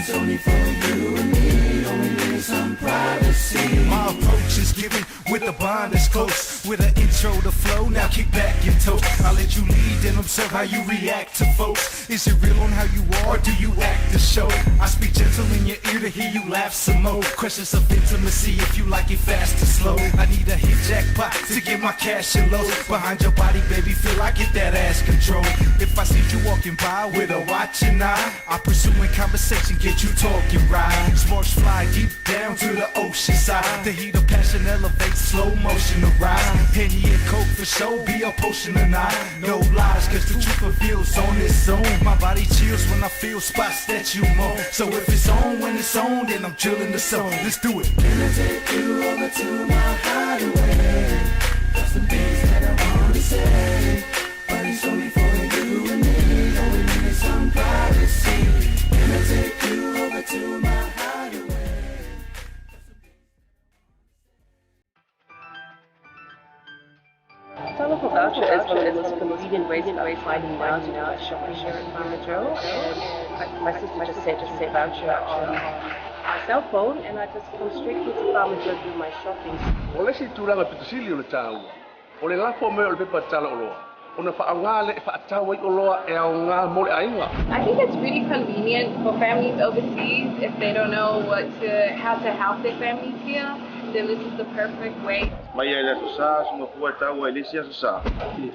it's only for you and me. Only need some privacy. My approach is given with a bond that's close, with an intro to flow. Now kick back and toast. I'll let you lead and observe how you react to folks. Is it real on how you are? Do you act the show? I speak gentle in your ear to hear you laugh some more. Questions of intimacy, if you like it fast or slow. I need a hit jackpot to get my cash and low. Behind your body, baby, feel I get that ass control. If I see you walking by with a watching eye, I pursuing conversation, get you talking right. Sparks fly deep down to the ocean side. The heat of passion elevates slow motion to rise. Henny and Coke for show, be a potion tonight. No lies, cause the truth reveals on its own. My body chills when I feel spots that you moan. So if it's on when it's on, then I'm drilling the song. Let's do it. Can I take you over to my hideaway? Got some things that I wanna say, but it's only for you and me. Only need some privacy. Can I take you over to my hideaway? Telephone voucher is one of the most convenient ways of finding out about shopping here in Farmer Joe. My sister just said to say voucher on my cell phone, and I just come straight to Farmer Joe to do my shopping. Ole si tulanga pitusili ole tau. Ole lafo me ole pepa tala oloa. Ona whaangale whaatawai oloa e au ngā mole ainga. I think it's really convenient for families overseas if they don't know how to help their families here. Then this is the perfect way. Mai ai la sosa, sunga pua tau ai lesi a sosa.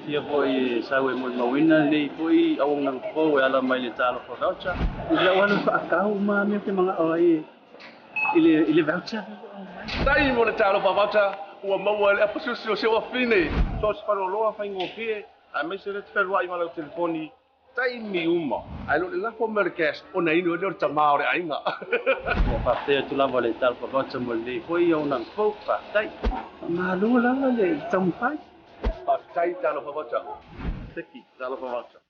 Fia foi sawe mo mawina nei foi au nang po e ala mai le talo for voucher. Ila wala whaakau ma me te mga ai ile voucher. Tai mo le talo pa voucher, ua maua le apasusio se wa fine. So se paroloa whaingo fie, a me se le te wherua i ngala o telefoni. Tai mi uma. Ai lo le lafo me le cash, o na inu e leo tamao le ainga. Mo whaatea tu lava le talo for voucher mo le foi au nang po whaatai. Ma lua lava le tampai. Tai talo pa voucher. Teki talo pa voucher.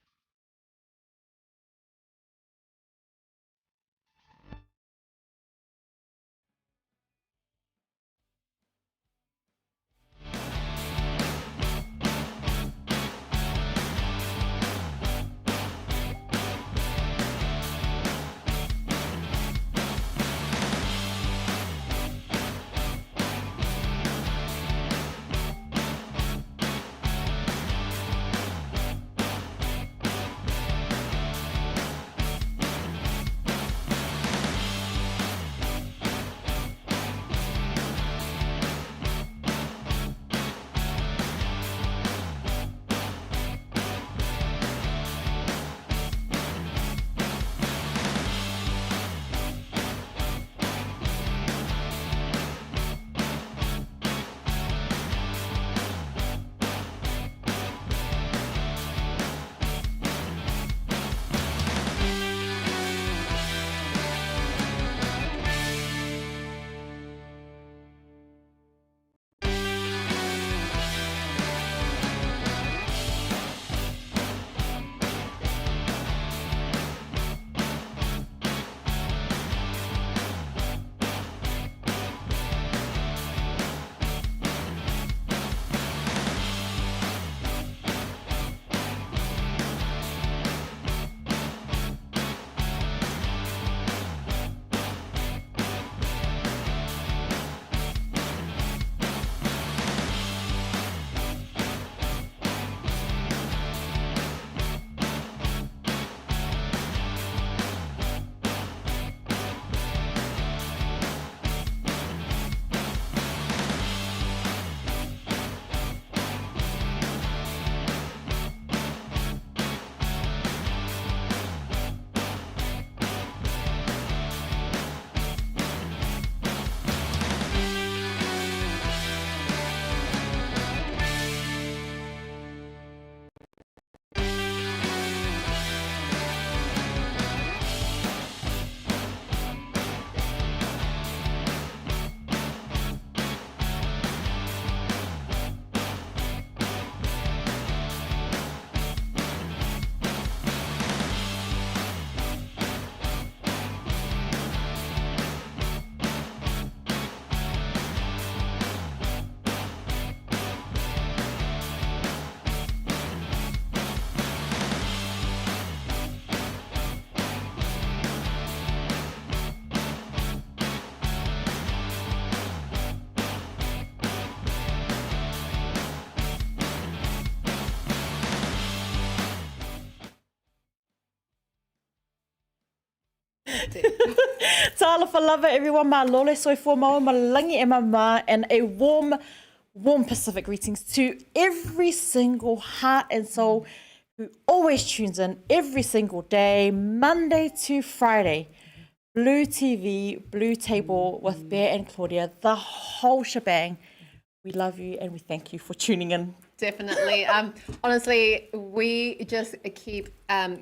Talofa lava everyone, ma lole soifua mau, ma langi e mama, and a warm Pacific greetings to every single heart and soul who always tunes in every single day, Monday to Friday. Blue TV, BluTable with Pea and Claudia, the whole shebang. We love you and we thank you for tuning in. Definitely. Honestly, we just keep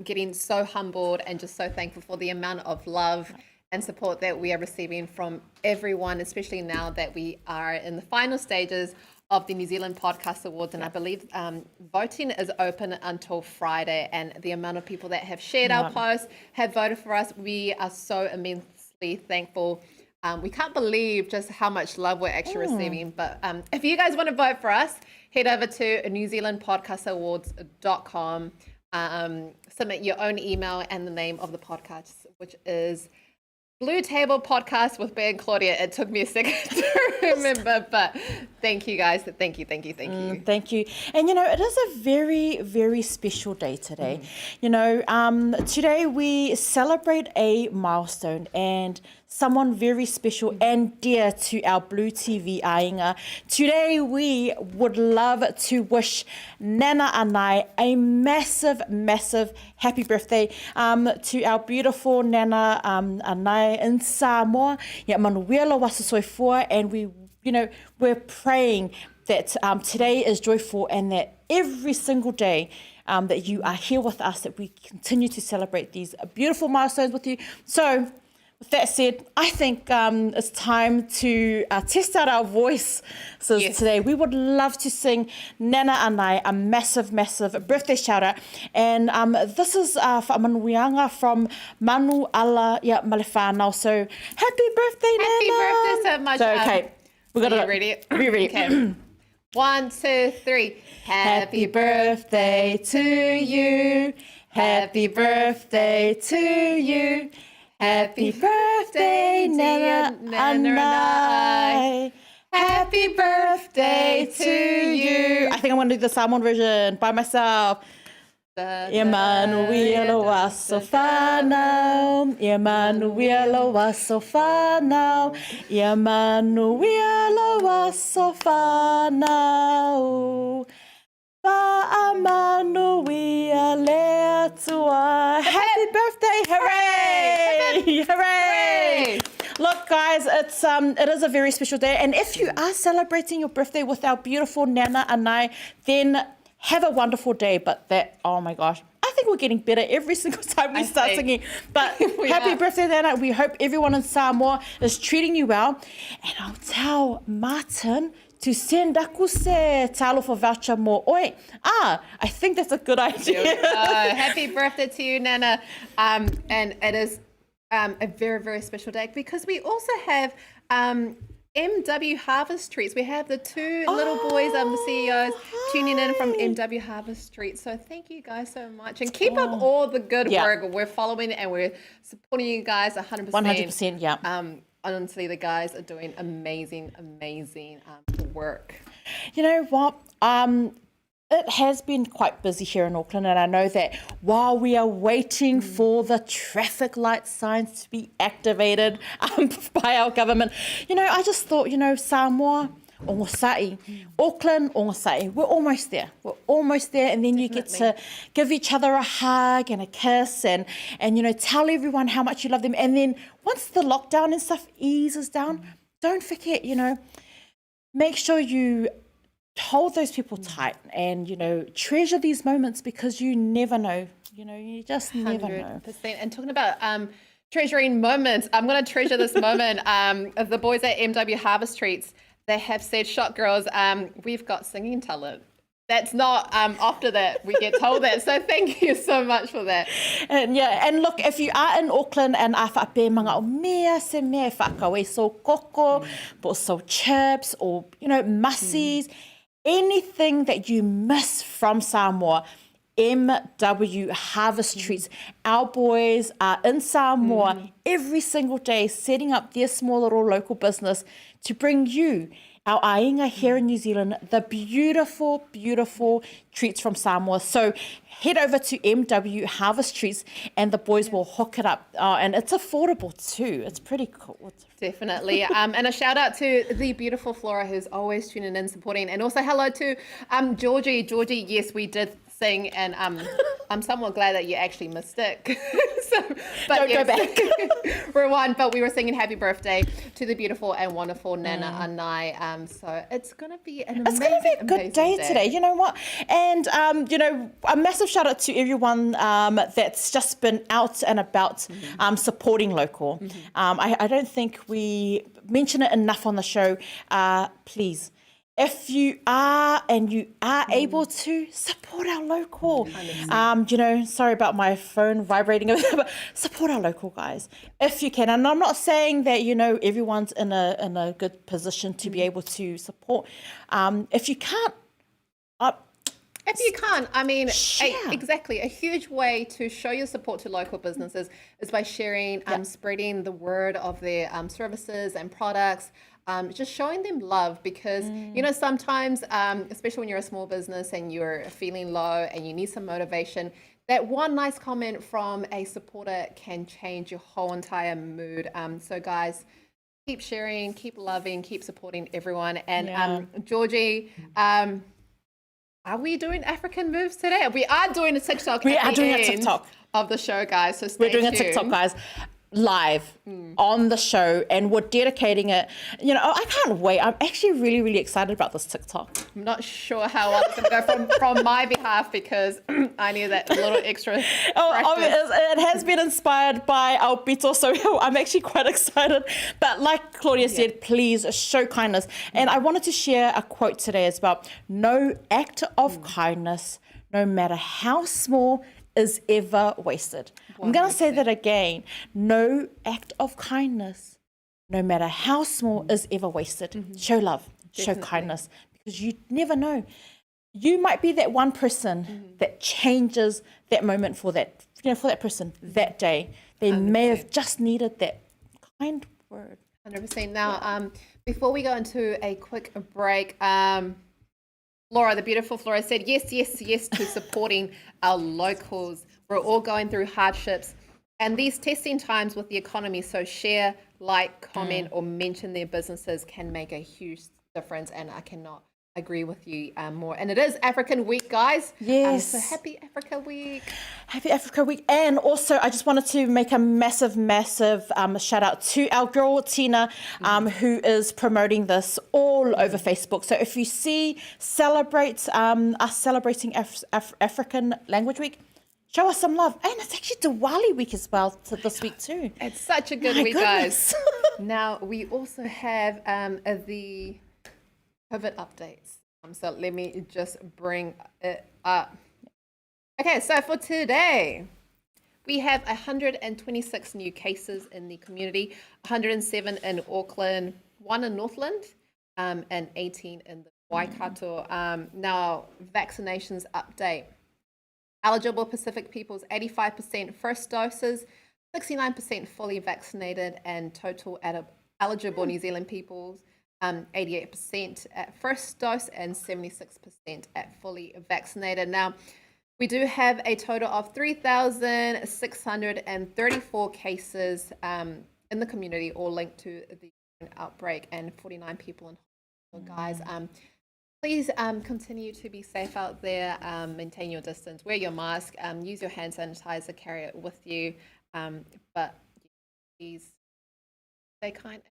getting so humbled and just so thankful for the amount of love and support that we are receiving from everyone, especially now that we are in the final stages of the New Zealand Podcast Awards. And I believe voting is open until Friday, and the amount of people that have shared our posts, have voted for us, we are so immensely thankful. We can't believe just how much love we're actually receiving. But if you guys want to vote for us, head over to newzealandpodcastawards.com, submit your own email and the name of the podcast, which is BluTable Podcast with Pea and Claudia. It took me a second to remember, but thank you guys. Thank you. Thank you. And, it is a very, very special day today. Today we celebrate a milestone and someone very special and dear to our Blue TV ainga. Today we would love to wish Nana Anai a massive, massive happy birthday to our beautiful Nana Anai in Samoa. Manuela wasasoifua, and we're praying that today is joyful and that every single day that you are here with us, that we continue to celebrate these beautiful milestones with you. So, with that said, I think it's time to test out our voice. So today we would love to sing Nana Anai a massive, massive birthday shout out. And this is Manuianga from Manu Ala Malefana. So happy birthday, Nana! Happy birthday so much. So, okay, we got to ready. Be ready. Okay. 1, 2, 3. Happy birthday to you. Happy birthday to you. Happy birthday, Nana Anai. Happy birthday to you. I think I'm going to do the Samoan version by myself. Emanuela waso whanau, Emanuela waso whanau, Emanuela waso whanau. Wha'amanuia lea tua. Happy birthday! Hooray! Hooray! Look, guys, it is a very special day, and if you are celebrating your birthday with our beautiful Nana Anai, then have a wonderful day. But oh my gosh, I think we're getting better every single time we start singing. But happy birthday, Nana. We hope everyone in Samoa is treating you well. And I'll tell Martin to send aku se talofa voucher mo oi. I think that's a good idea. Happy birthday to you, Nana. And it is a very, very special day because we also have MW Harvest Treats. We have the two little boys, the CEOs, tuning in from MW Harvest Treats. So thank you guys so much. And keep up all the good work. We're following and we're supporting you guys 100%. 100%, yeah. Honestly, the guys are doing amazing work. You know what? It has been quite busy here in Auckland, and I know that while we are waiting for the traffic light signs to be activated by our government, I just thought, Samoa, Ongosai, Auckland, Ongosai, we're almost there. And then you get to give each other a hug and a kiss and tell everyone how much you love them. And then once the lockdown and stuff eases down, don't forget, make sure you hold those people tight and, treasure these moments because you never know. You just never know. 100%. And talking about treasuring moments, I'm going to treasure this moment. The boys at MW Harvest Treats, they have said, "Shot girls, we've got singing talent." That's not after that we get told that. So thank you so much for that. And look, if you are in Auckland and a whaape manga o mea se mea whakawe so koko, but so chips or, mussies, anything that you miss from Samoa, MW Harvest Treats. Our boys are in Samoa every single day setting up their small little local business to bring you our ainga here in New Zealand, the beautiful, beautiful treats from Samoa. So head over to MW Harvest Treats and the boys will hook it up. And it's affordable too. It's pretty cool. Definitely. And a shout out to the beautiful Flora who's always tuning in, supporting. And also hello to Georgie. Georgie, yes, we did sing, and I'm somewhat glad that you actually missed it. Don't go back. Rewind. But we were singing happy birthday to the beautiful and wonderful Nana Anai. So it's going to be an amazing, it's going to be a good day today. You know what? And, a massive shout out to everyone that's just been out and about supporting local. I don't think we mention it enough on the show. Please. If you are able to support our local, sorry about my phone vibrating over there, but support our local guys if you can. And I'm not saying that everyone's in a good position to be able to support. If you can't, I mean, exactly. A huge way to show your support to local businesses is by sharing, spreading the word of their services and products. Just showing them love because, sometimes, especially when you're a small business and you're feeling low and you need some motivation, that one nice comment from a supporter can change your whole entire mood. So guys, keep sharing, keep loving, keep supporting everyone. And Georgie, are we doing African moves today? We are doing a TikTok. We are doing a TikTok of the show, guys. So stay tuned. We're doing a TikTok, guys. Live on the show, and we're dedicating it. I can't wait. I'm actually really, really excited about this TikTok. I'm not sure how well it's going to go from my behalf because I need that little extra. It has been inspired by our Bito, so I'm actually quite excited. But like Claudia said, please show kindness. And I wanted to share a quote today as well. No act of kindness, no matter how small, is ever wasted. I'm going to say that again. No act of kindness, no matter how small, is ever wasted. Show love, show kindness, because you never know. You might be that one person that changes that moment for that, for that person that day. They 100%. May have just needed that kind word. 100%. Now, before we go into a quick break, Laura, the beautiful Flora, said yes to supporting our locals. We're all going through hardships and these testing times with the economy. So share, like, comment, or mention their businesses can make a huge difference. And I cannot agree with you more. And it is African Week, guys. Yes. So happy Africa Week. Happy Africa Week. And also, I just wanted to make a massive shout out to our girl, Tina, who is promoting this all over Facebook. So if you see us celebrating African Language Week, show us some love. And it's actually Diwali week as well this week too. It's such a good week, guys. Now, we also have the COVID updates. So let me just bring it up. Okay, so for today, we have 126 new cases in the community, 107 in Auckland, 1 in Northland, and 18 in the Waikato. Now, vaccinations update. Eligible Pacific peoples, 85% first doses, 69% fully vaccinated, and total eligible New Zealand peoples, 88% at first dose and 76% at fully vaccinated. Now, we do have a total of 3,634 cases in the community, all linked to the outbreak, and 49 people in hospital. Guys, please continue to be safe out there, maintain your distance, wear your mask, use your hand sanitizer, carry it with you, but please stay kind.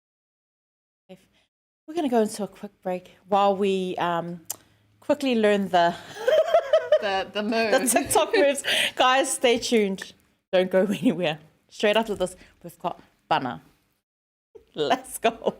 We're going to go into a quick break while we quickly learn the moves. The TikTok moves. Guys, stay tuned. Don't go anywhere. Straight after this, we've got Bana. Let's go.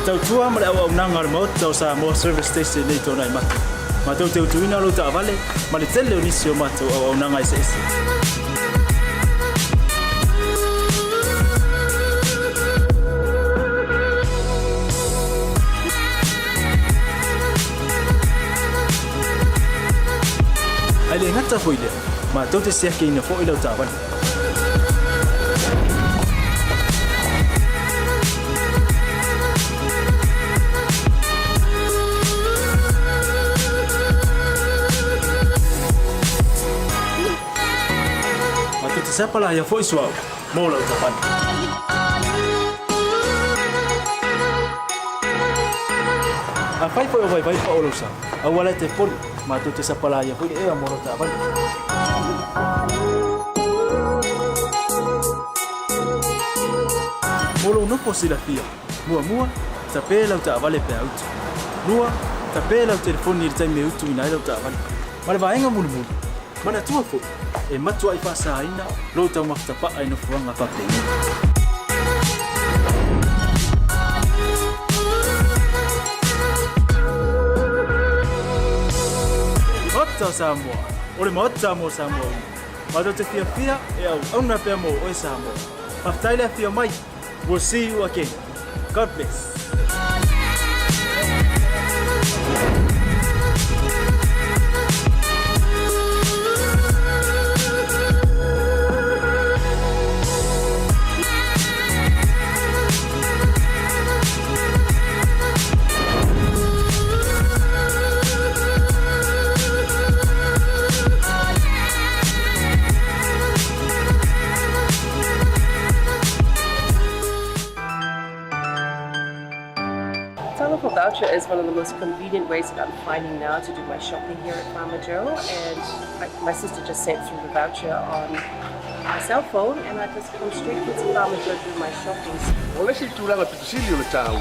Tau tua mara au nanga mo tau sa mo service station nei tona i matu. Ma tau teu tuina lo ta vale, ma le tele ni sio matu au nanga i se. Mata foi le. Ma to te se ke ina fo ilo tavan. Ma to te sapala ya foi suau. Mo lau tavan. A fai foi o vai pa o sa. A wala te pon ma to te sapala ya foi e mo lau tavan. Molo no posila fia. Mua tapela uta vale pe out. Nua tapela o telefone ni tai me utu ina ila uta vale. Male vaenga mulu. Mana tua fo. E matua I fa sa ina lo ta makta pa ai no fuanga pa pe. Ota Samoa. Ole mota mo Samoa. Ma te fia e au na pe mo o Samoa. Aftaila fia mai. We'll see you again. God bless. Voucher is one of the most convenient ways that I'm finding now to do my shopping here at Farmer Joe, and my sister just sent through the voucher on my cell phone, and I just come straight to Farmer Joe to do my shopping. Ole si tūranga tutusili o le tāua.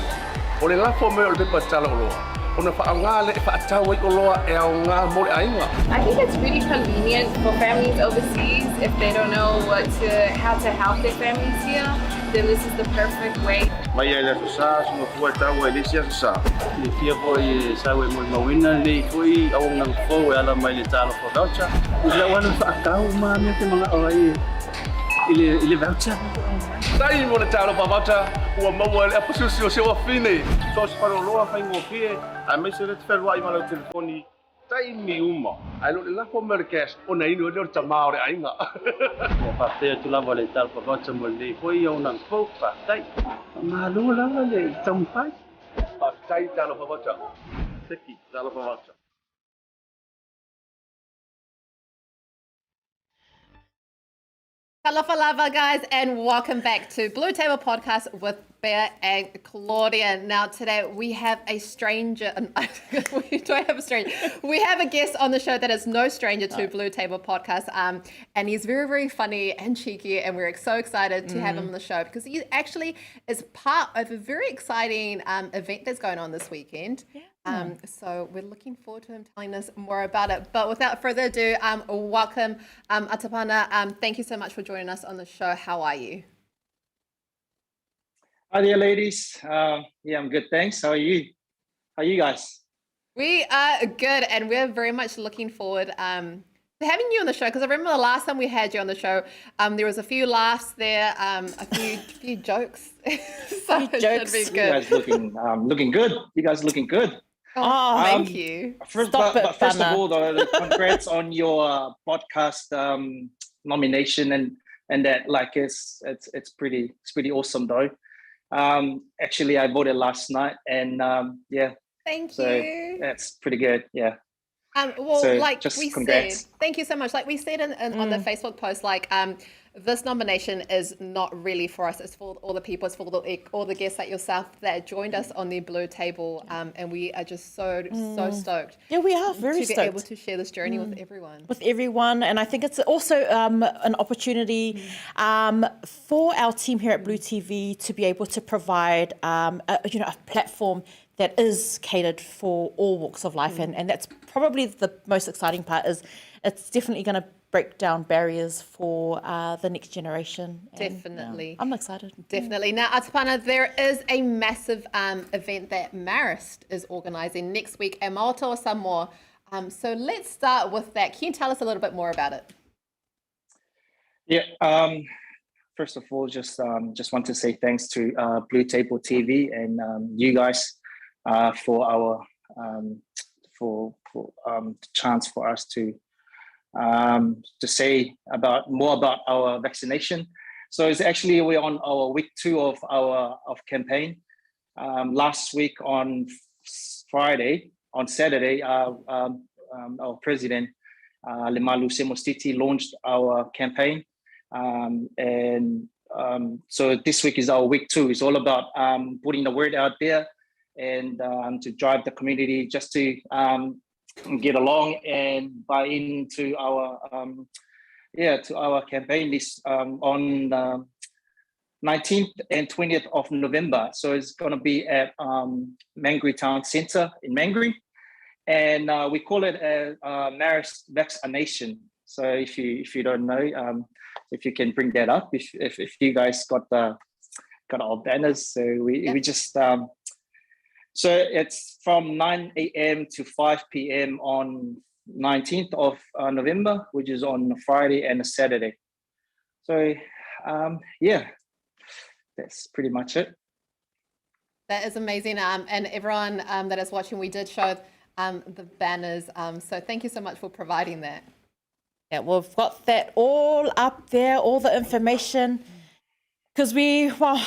Ole lafo me o le pepa tala o loa. Ona whaanga le whaatau o loa e au ngā mo le ainga. I think it's really convenient for families overseas if they don't know how to help their families here. Then this is the perfect way. Mai ai le sa suma fua tau e le sia sa. Le fia foi sa we mo mawina le foi au na fo e ala mai le talo for voucher. Ila wana whaatau ma me te mga oi. Ile voucher. Tai mo le talo pa voucher ua maua le apususi o se wa fine. So se paro loa fai ngo fie a me se le te whelua I ma lau telefoni. Tai mi uma. Ai lo le lafo Amerikas o na inu e leo tamao re ainga. Whaatea tu lava le talo pa voucher mo le foi au na fo whaatai. Ma lo lava le tampai. Tai talo pa voucher. Seki talo pa voucher. Kalafalava, guys, and welcome back to BluTable Podcast with Pea and Claudia. Now, today we have a stranger. Do I have a stranger? We have a guest on the show that is no stranger to BluTable Podcast, and he's very, very funny and cheeky, and we're so excited to have him on the show because he actually is part of a very exciting event that's going on this weekend. So we're looking forward to him telling us more about it. But without further ado, welcome, Atapana. Thank you so much for joining us on the show. How are you? Hi there, ladies. Yeah, I'm good, thanks. How are you? How are you guys? We are good, and we're very much looking forward to having you on the show, because I remember the last time we had you on the show, there was a few laughs there, a few jokes. So it should be good. You guys looking good. You guys looking good. Oh, thank you. First of all, though, congrats on your podcast nomination and that. Like it's pretty awesome though. Actually, I voted last night, and yeah. Thank so you. That's pretty good. Yeah. Well, so like just we congrats. said, thank you so much. Like we said on the Facebook post, like this nomination is not really for us. It's for all the people. It's for all the guests like yourself that joined us on the BluTable, and we are just so stoked. Yeah, we are very to stoked. be able to share this journey with everyone. With everyone, and I think it's also an opportunity for our team here at Blue TV to be able to provide a platform that is catered for all walks of life, and that's probably the most exciting part. Is it's definitely going to break down barriers for the next generation. Definitely. I'm excited. Definitely. Now, Atapana, there is a massive event that Marist is organising next week at Maoto Samoa. So let's start with that. Can you tell us a little bit more about it? Yeah. First of all, just want to say thanks to BluTable TV and you guys for our chance for us to to say more about our vaccination. So it's actually we're on our week 2 of our campaign. Last week on Saturday, our president, Lemalu Semostiti, launched our campaign. So this week is our week 2. It's all about putting the word out there and to drive the community just to get along and buy into our campaign this on 19th and 20th of November. So it's going to be at Mangere Town Centre in Mangere, and we call it a Marist vaccination. So if you don't know, if you can bring that up, if you guys got our banners, so we just so it's from 9 a.m. to 5 p.m. on 19th of November, which is on a Friday and a Saturday. So that's pretty much it. That is amazing. And everyone that is watching, we did show the banners. So thank you so much for providing that. Yeah, we've got that all up there, all the information. Because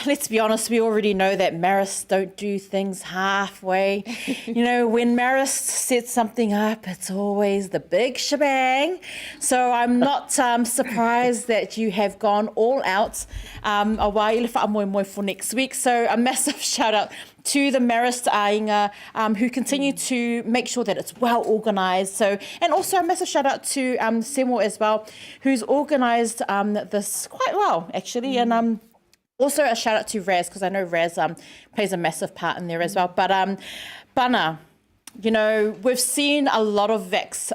let's be honest, we already know that Marist don't do things halfway. When Marist sets something up, it's always the big shebang. So I'm not surprised that you have gone all out for next week. So a massive shout out to the Marist Ainga who continue to make sure that it's well organised. So, and also a massive shout out to Semo as well, who's organised this quite well actually, and also a shout out to Raz, because I know Raz plays a massive part in there as well. But Bana, we've seen a lot of vax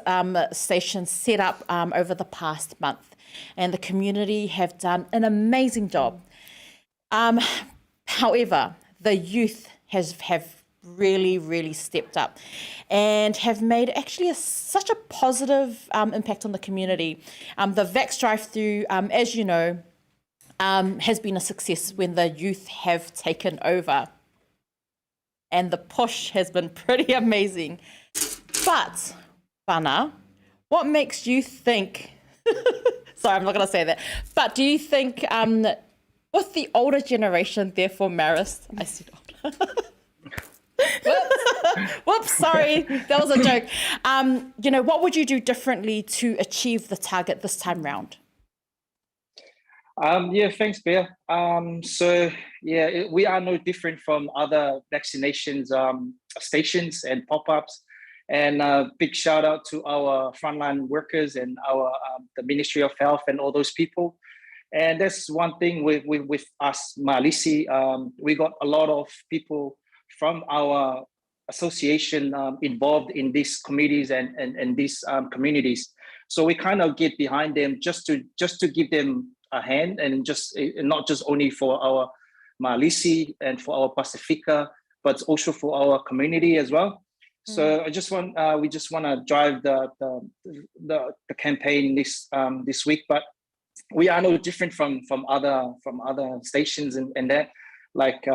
stations set up over the past month, and the community have done an amazing job. However, the youth have really, really stepped up and have made actually such a positive impact on the community. The vax drive-through, as you know, has been a success when the youth have taken over. And the push has been pretty amazing. But, Bana, what makes you think... Sorry, I'm not going to say that. But do you think with the older generation, therefore Marist... I said older. Whoops, sorry. That was a joke. What would you do differently to achieve the target this time round? Thanks, Pea. We are no different from other vaccinations stations and pop-ups. And big shout out to our frontline workers and our the Ministry of Health and all those people. And that's one thing with us, Malisi. We got a lot of people from our association involved in these committees and these communities. So we kind of get behind them just to give them a hand, and not just only for our Malisi and for our Pacifica, but also for our community as well. So we just want to drive the campaign this week, but we are no different from other stations and that. Like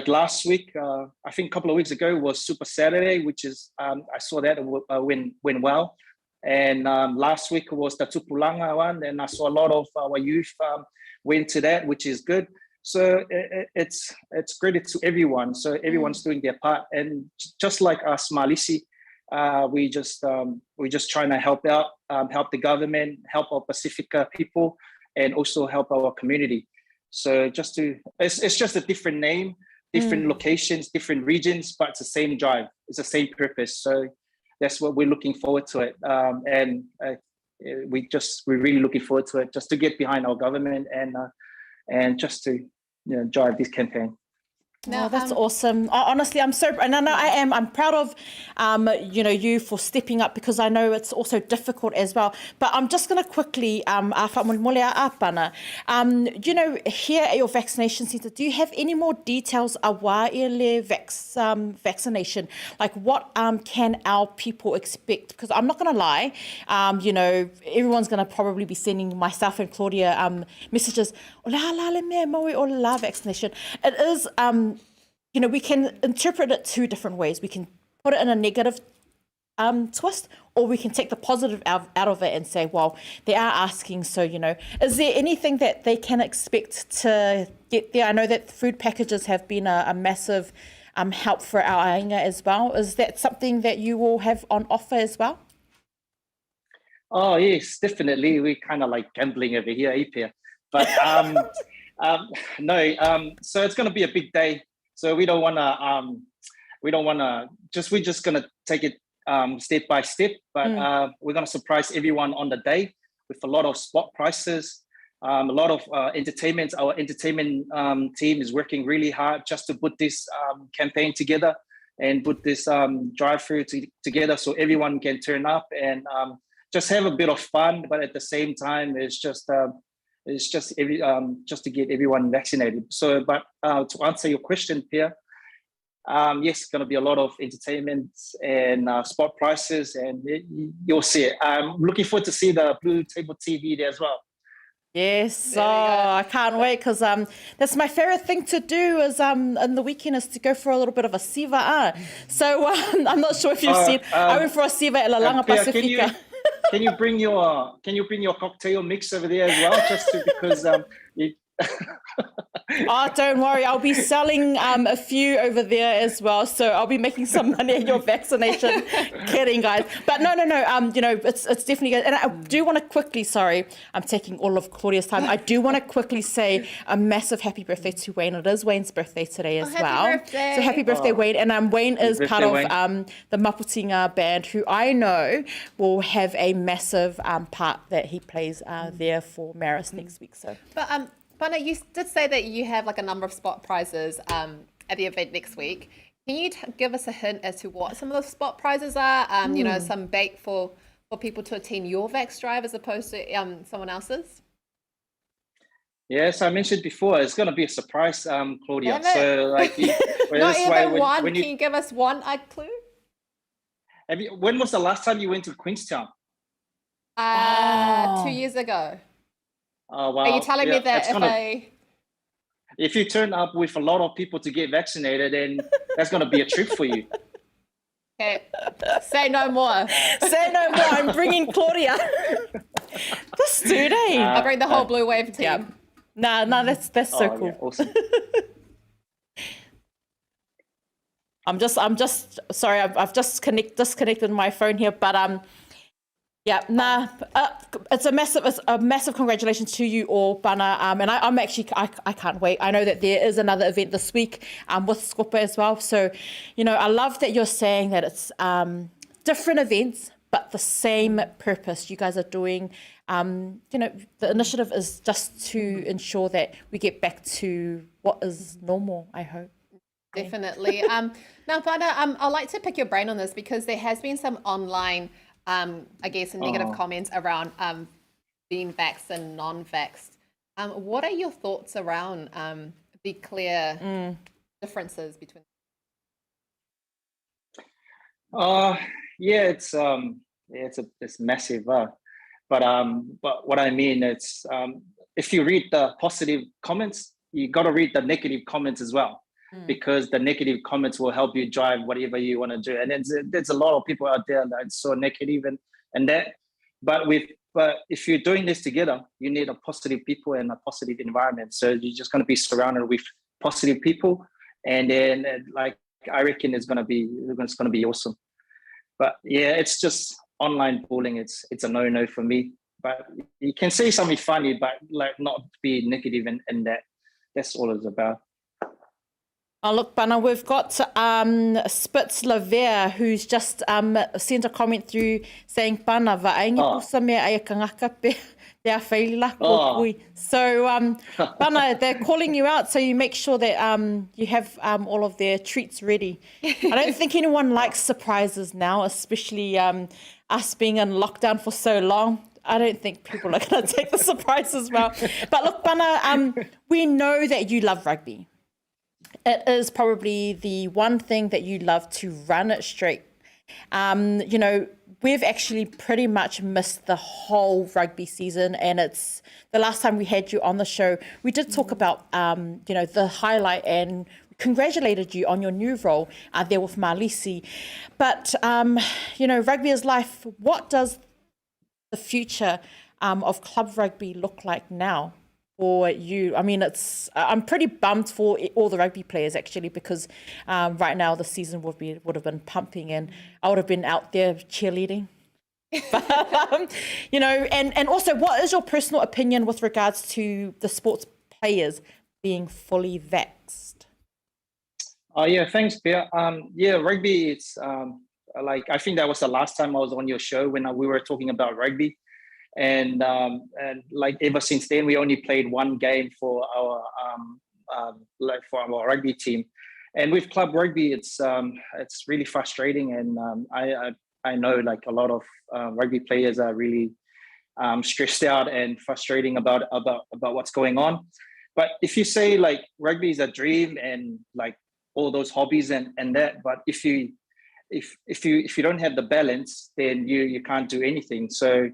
last week, I think a couple of weeks ago was Super Saturday, which is I saw that went well. And last week was the Tupulanga one, and I saw a lot of our youth went to that, which is good. So it's credit to everyone. So everyone's doing their part, and just like us, Malisi, we just trying to help out, help the government, help our Pacifica people, and also help our community. So it's just a different name, different locations, different regions, but it's the same drive. It's the same purpose. So that's what we're looking forward to it. We're really looking forward to it, just to get behind our government and just to drive this campaign. No, that's awesome. Honestly, I'm proud of you for stepping up, because I know it's also difficult as well. But I'm just going to quickly here at your vaccination centre, do you have any more details Awaele vaccination? Like what can our people expect? Because I'm not going to lie, everyone's going to probably be sending myself and Claudia messages. La vaccination. It is. We can interpret it two different ways. We can put it in a negative twist, or we can take the positive out of it and say, well, they are asking, so, is there anything that they can expect to get there? I know that food packages have been a massive help for our ainga as well. Is that something that you all have on offer as well? Oh, yes, definitely. We're kind of like gambling over here, Pea. But no, so it's going to be a big day. So we don't want to, we're just going to take it step by step, but we're going to surprise everyone on the day with a lot of spot prices, a lot of entertainment. Our entertainment team is working really hard just to put this campaign together and put this drive-through together so everyone can turn up and just have a bit of fun. But at the same time, it's just to get everyone vaccinated. So, but to answer your question, Pea, yes, going to be a lot of entertainment and spot prices, and you'll see it. I'm looking forward to see the BluTable TV there as well. Yes, I can't wait, because that's my favorite thing to do is in the weekend is to go for a little bit of a siva. So I'm not sure if you've seen. I went for a siva at La Langa Pacifica. Can you bring your cocktail mix over there as well, because Oh, don't worry. I'll be selling a few over there as well. So I'll be making some money at your vaccination. Kidding, guys. But no. It's definitely good. And I do want to quickly, sorry, I'm taking all of Claudia's time. I do want to quickly say a massive happy birthday to Wayne. It is Wayne's birthday today as well. Happy birthday. So happy birthday, Wayne. And Wayne is part of the Maputinga band, who I know will have a massive part that he plays there for Maris next week. So. But Pana, you did say that you have like a number of spot prizes at the event next week. Can you give us a hint as to what some of the spot prizes are? Some bait for people to attend your Vax drive as opposed to someone else's? Yes, I mentioned before, it's going to be a surprise, Claudia. So, like, not even one. Can you give us one clue? When was the last time you went to Queenstown? 2 years ago. Oh, wow. Are you telling me that if you turn up with a lot of people to get vaccinated, then that's going to be a trip for you. Okay, say no more. Say no more. I'm bringing Claudia. Just dude, I'll bring the whole Bluwave team. Yeah. No, that's so cool. Yeah, awesome. I'm just sorry. I've just disconnected my phone here, but it's a massive congratulations to you all, Pana. And I can't wait. I know that there is another event this week with Skopa as well. So, I love that you're saying that it's different events, but the same purpose. You guys are doing, the initiative is just to ensure that we get back to what is normal, I hope. Definitely. Now, Pana, I'd like to pick your brain on this because there has been some online negative comments around being vaxxed and non-vaxxed. What are your thoughts around the clear differences between? It's massive. But what I mean, it's if you read the positive comments, you got to read the negative comments as well. Because the negative comments will help you drive whatever you want to do. And there's a lot of people out there that's so negative and that. But if you're doing this together, you need a positive people and a positive environment. So you're just going to be surrounded with positive people, and then I reckon it's going to be awesome. But yeah, it's just online bullying. It's a no for me. But you can say something funny, but not be negative and that. That's all it's about. Oh, look, Pana, we've got Spitz Lavere, who's just sent a comment through saying, Pana, va'aingi pusa mea ai kangaka pe te awhailila ko pui. So, Pana, they're calling you out, so you make sure that you have all of their treats ready. I don't think anyone likes surprises now, especially us being in lockdown for so long. I don't think people are going to take the surprises well. But look, Pana, we know that you love rugby. It is probably the one thing that you love to run it straight. We've actually pretty much missed the whole rugby season, and it's the last time we had you on the show, we did talk about, the highlight, and we congratulated you on your new role there with Malisi. But, rugby is life. What does the future of club rugby look like now for you? I mean, I'm pretty bummed for all the rugby players, actually, because right now the season would have been pumping and I would have been out there cheerleading. But, and also, what is your personal opinion with regards to the sports players being fully vaxxed? Thanks, Pea. Rugby, it's I think that was the last time I was on your show when we were talking about rugby. And ever since then, we only played one game for our rugby team. And with club rugby, it's really frustrating. And I know like a lot of rugby players are really stressed out and frustrating about what's going on. But if you say like rugby is a dream and like all those hobbies and that, but if you don't have the balance, then you can't do anything. So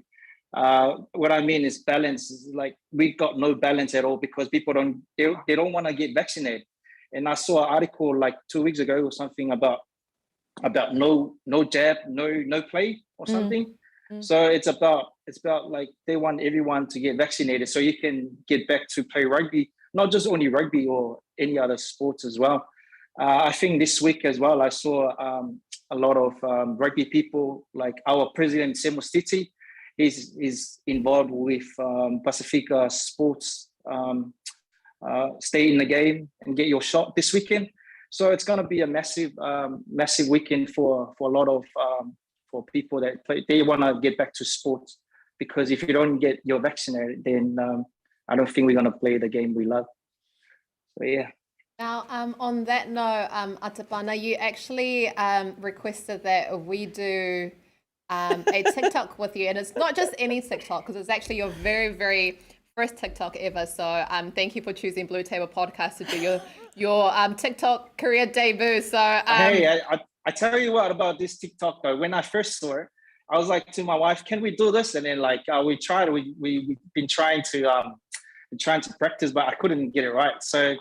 what I mean is balance is like we got no balance at all because people don't want to get vaccinated. And I saw an article like 2 weeks ago or something about no jab, no play or something. So it's about like they want everyone to get vaccinated so you can get back to play rugby, not just only rugby or any other sports as well. I think this week as well, I saw a lot of rugby people, like our president, Semo Stiti, is involved with Pacifica Sports, stay in the game and get your shot this weekend. So it's going to be a massive weekend for a lot of for people that play. They want to get back to sports because if you don't get your vaccinated, then I don't think we're going to play the game we love. So yeah. Now, on that note, Atapana, you actually requested that we do a TikTok with you, and it's not just any TikTok because it's actually your very, very first TikTok ever. So thank you for choosing BluTable Podcast to do your TikTok career debut. So hey, I tell you what about this TikTok though. When I first saw it, I was like to my wife, "Can we do this?" And then like we tried. We've been trying to practice, but I couldn't get it right. So,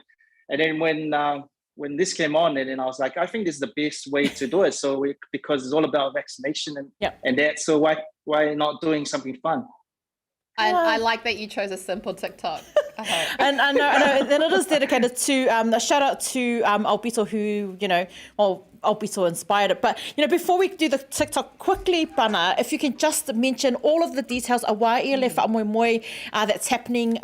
and then when this came on, and then I was like, I think this is the best way to do it. So because it's all about vaccination and that. So why not doing something fun? And I like that you chose a simple TikTok. And I know, and it is dedicated to a shout out to Albito, who Albito inspired it. But before we do the TikTok, quickly, Pana, if you can just mention all of the details of Waiele Whaamoemoe that's happening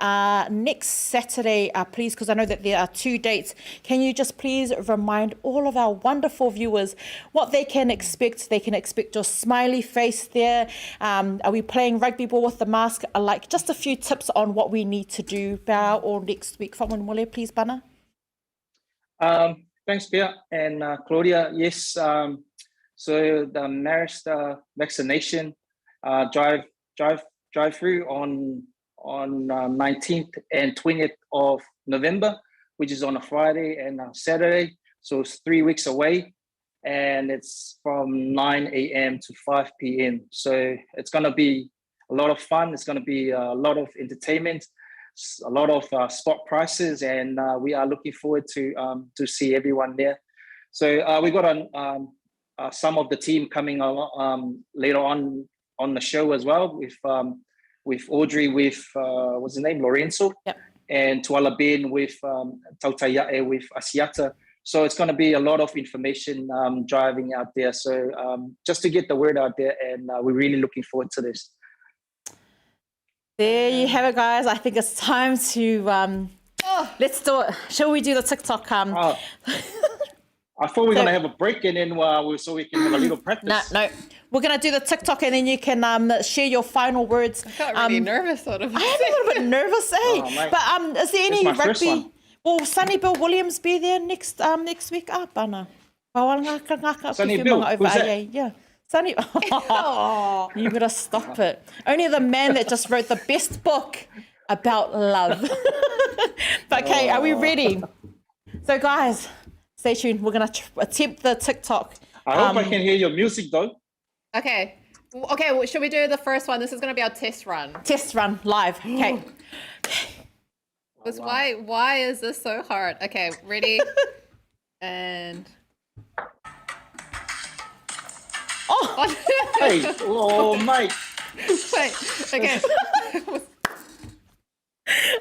next Saturday, please, because I know that there are 2 dates. Can you just please remind all of our wonderful viewers what they can expect? They can expect your smiley face there. Are we playing rugby ball with the mask? Like just a few tips on what we need to do or next week. Whaamoemoe, please, Pana. Thanks, Pea and Claudia. Yes, so the Marist vaccination drive through on 19th and 20th of November, which is on a Friday and a Saturday. So it's 3 weeks away, and it's from 9 a.m. to 5 p.m. So it's going to be a lot of fun. It's going to be a lot of entertainment, a lot of spot prices, and we are looking forward to see everyone there. So we got some of the team coming later on the show as well with Audrey, with what's the name, Lorenzo, and Tuala Ben with Tautaiae with Asiata. So it's going to be a lot of information driving out there. So just to get the word out there, and we're really looking forward to this. There you have it, guys. I think it's time to let's do it. Shall we do the TikTok? I thought we were going to have a break and then so we can have a little practice. No. We're going to do the TikTok and then you can share your final words. I got really nervous sort of. I am a little bit nervous, eh? But is there any rugby? Will Sonny Bill Williams be there next week? Pana. Sonny Bill, who's that? Yeah. Sonny, you gotta stop it. Only the man that just wrote the best book about love. But okay, are we ready? So guys, stay tuned. We're gonna attempt the TikTok. I hope I can hear your music though. Okay. Well, should we do the first one? This is gonna be our test run. Test run live. Okay. Why is this so hard? Okay, ready? And Oh, Hey, oh, mate. wait, okay.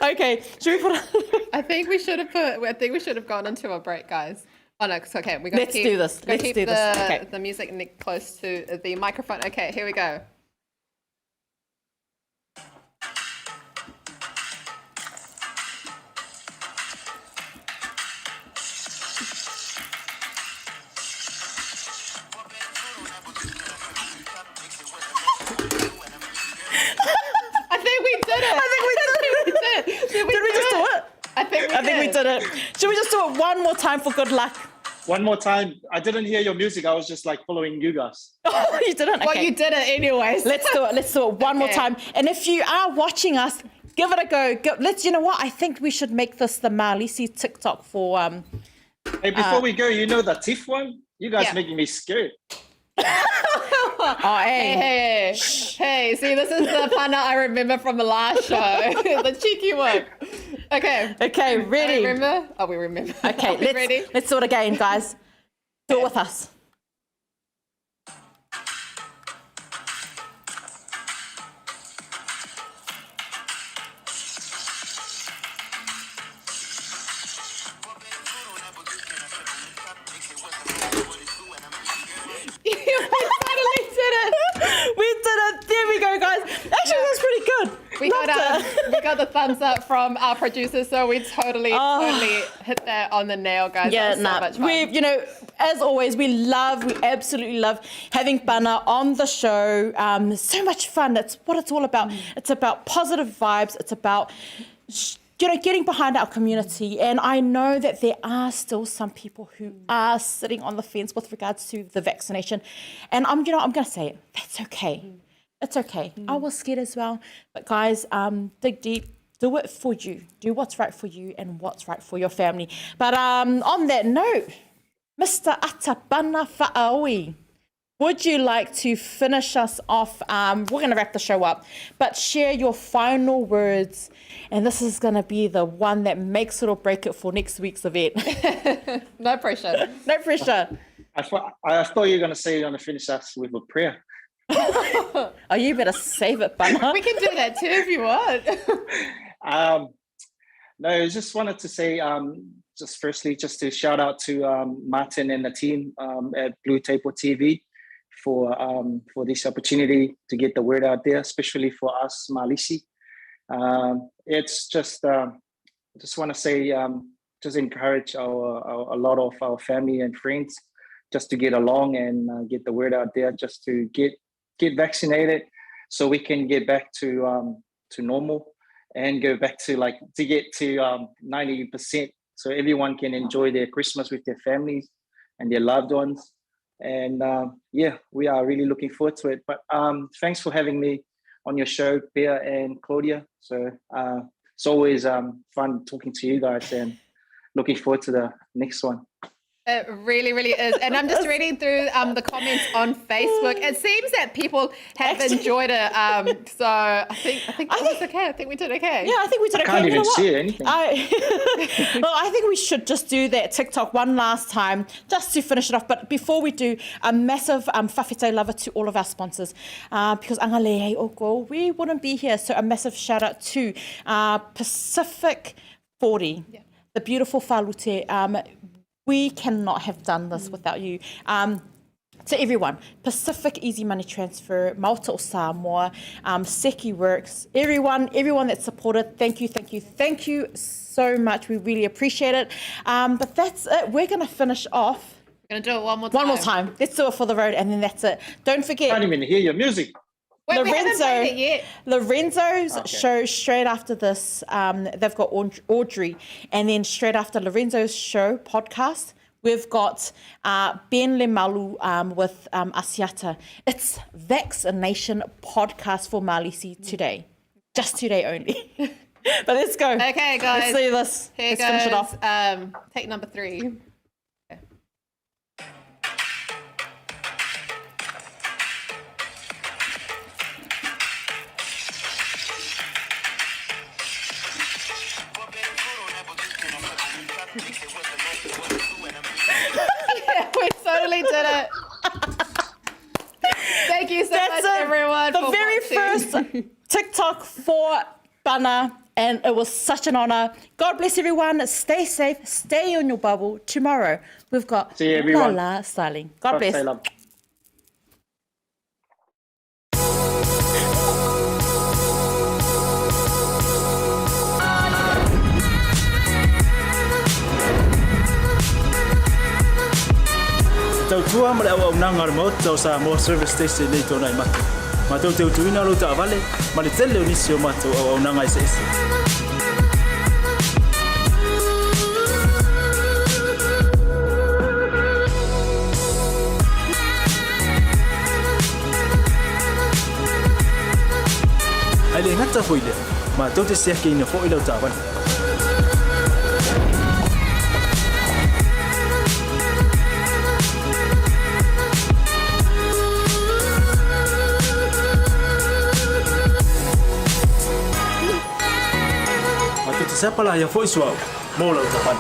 okay. Should we put? I think we should have gone into a break, guys. Oh no, it's okay. We got Let's do this. Let's Let's keep do this. Okay. the music close to the microphone. Okay, here we go. I think we did it. Did we just do it? I think we did it. Should we just do it one more time for good luck? One more time. I didn't hear your music. I was just like following you guys. Oh, you didn't? Okay. Well, you did it anyways. Let's do it. Let's do it one more Okay. time. And if you are watching us, give it a go. You know what? I think we should make this the Malisi TikTok for Hey, before we go, you know the TIFF one? You guys Yeah. making me scared. oh, hey. Hey, see, this is the pana I remember from the last show. The cheeky one. Okay. Okay, I ready? remember? Oh, we remember. Okay, Are we ready? let's do it again, guys. Do it with us. We finally did it. We did it. There we go, guys. Actually, that's pretty good. We Loved got it. we got the thumbs up from our producers, so we totally hit that on the nail, guys. Yeah, that was so much fun. we, you know, as always, we absolutely love having Pana on the show. So much fun. That's what it's all about. It's about positive vibes. It's about, you know, getting behind our community. And I know that there are still some people who are sitting on the fence with regards to the vaccination. And I'm going to say it. That's okay. It's okay. I was scared as well. But guys, dig deep. Do it for you. Do what's right for you and what's right for your family. But on that note, Mr. Atapana Faaui, would you like to finish us off? We're going to wrap the show up, but share your final words. And this is going to be the one that makes it or break it for next week's event. No pressure. No pressure. I thought you were going to say you're going to finish us with a prayer. Oh, you better save it, Pana. We can do that too if you want. No, I just wanted to say, just firstly, just to shout out to Martin and the team at BluTable TV for this opportunity to get the word out there, especially for us Malisi. It's just want to say, just encourage a lot of our family and friends just to get along and get the word out there, just to get vaccinated, so we can get back to normal and go back to get to 90%, so everyone can enjoy their Christmas with their families and their loved ones. And yeah, we are really looking forward to it. But thanks for having me on your show, Pea and Claudia. So it's always fun talking to you guys, and looking forward to the next one. It really, really is. And I'm just reading through the comments on Facebook. It seems that people have enjoyed it. So I think it was okay. I think we did okay. Yeah, I think we did okay. Can't You even know what? see anything. Well, I think we should just do that TikTok one last time just to finish it off. But before we do, a massive whawhitai lava to all of our sponsors, because Angalei Oko, we wouldn't be here. So a massive shout out to Pacific 40, the beautiful Whalute. We cannot have done this without you. To everyone, Pacific Easy Money Transfer, Malta o Samoa, Seki Works, everyone that supported, thank you so much. We really appreciate it. But that's it. We're going to finish off. We're going to do it one more time. One more time. Let's do it for the road, and then that's it. Don't forget. Can't even hear your music. Wait, we haven't played it yet. Lorenzo's show straight after this. They've got Audrey, and then straight after Lorenzo's show podcast, we've got Ben Lemalu with Asiata. It's Vaccination Podcast for Malisi today, just today only. But let's go. Okay, guys. Let's see this. Here Let's goes. finish it off. Take number 3. totally did it. Thank you so much, everyone. The for very watching. first TikTok for Bana, and it was such an honor. God bless everyone. Stay safe. Stay on your bubble. Tomorrow, we've got See you, everyone. Lala styling. God bless. Stay love. Tau tua ma le au nanga remote tau sa mo service station nei tona i matu. Ma tau te utuina lo ta vale, ma le tele o nisi o matu au nanga i se ese. Ai le ngata foile, ma tau te sea ke ina fo i lo ta vale. Siapa lah yang voice wow? Mau lah ucapan.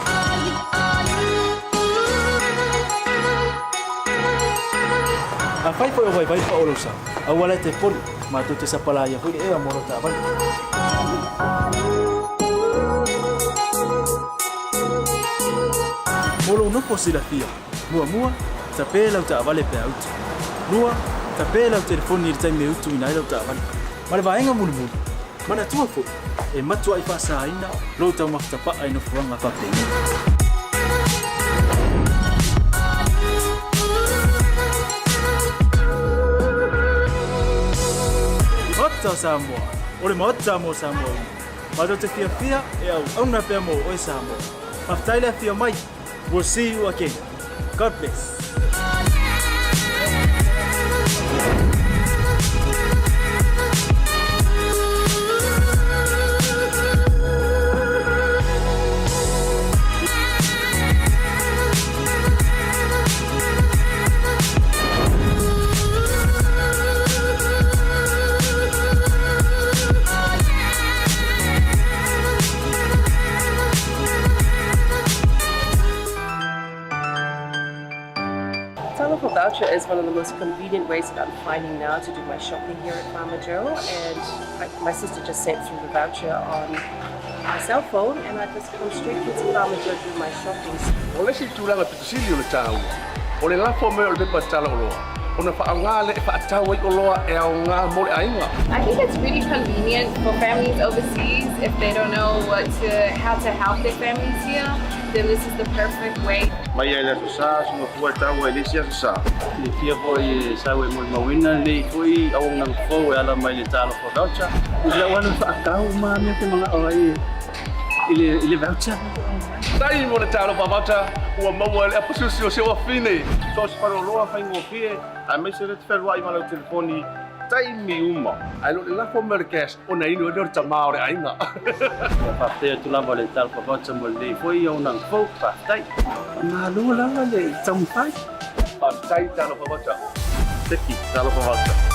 Apa itu yang baik pak orang sah? Awalnya telepon, matu tu siapa lah yang voice mau lah ucapan. Mulu no posilah dia. Mua, tapi lau tak vale Pea out. Nua, tapi lau telefon ni time meu tu inai lau tak vale. Mana baenga mulu. Mana tua fo? E matua I whasa aina, lo tau makitapa ai no fuanga whapengi. Ota Samoa, ole ma ota mo Samoa. Mato te fia e au auna pea mo oi Samoa. Maftaile fia mai, we'll see you again. God bless. Voucher is one of the most convenient ways that I'm finding now to do my shopping here at Farmer Joe, and my sister just sent through the voucher on my cell phone, and I just come straight to Farmer Joe to do my shopping. Ole si tulanga pitusili ole tau. Ole la fo me ole pepa tala oloa. Ona fa ngale fa tau ai oloa e au nga mo ainga. I think it's really convenient for families overseas if they don't know how to help their families here. Then this is the perfect way. Mai ele sa so fu tau ele sia sa. Ni fia foi sa we mo mawina ni foi au nang fo ala mai le talo for voucher. Ila wana fa tau ma me te mga oi. Ile voucher. Dai mo le talo pa voucher. Ua mau ele apusu se o fine. So se para loa fa ngo fie. A me se le ferwa I mala telefoni. Tai mi uma. Ai lo la fo merkes ona ino do tamao re ainga. Pa te tu la vale tal pa voucher mo le foi au nang fo pa tai. Ma lu la le tam tai. Pa tai talo pa voucher. Teki talo pa voucher.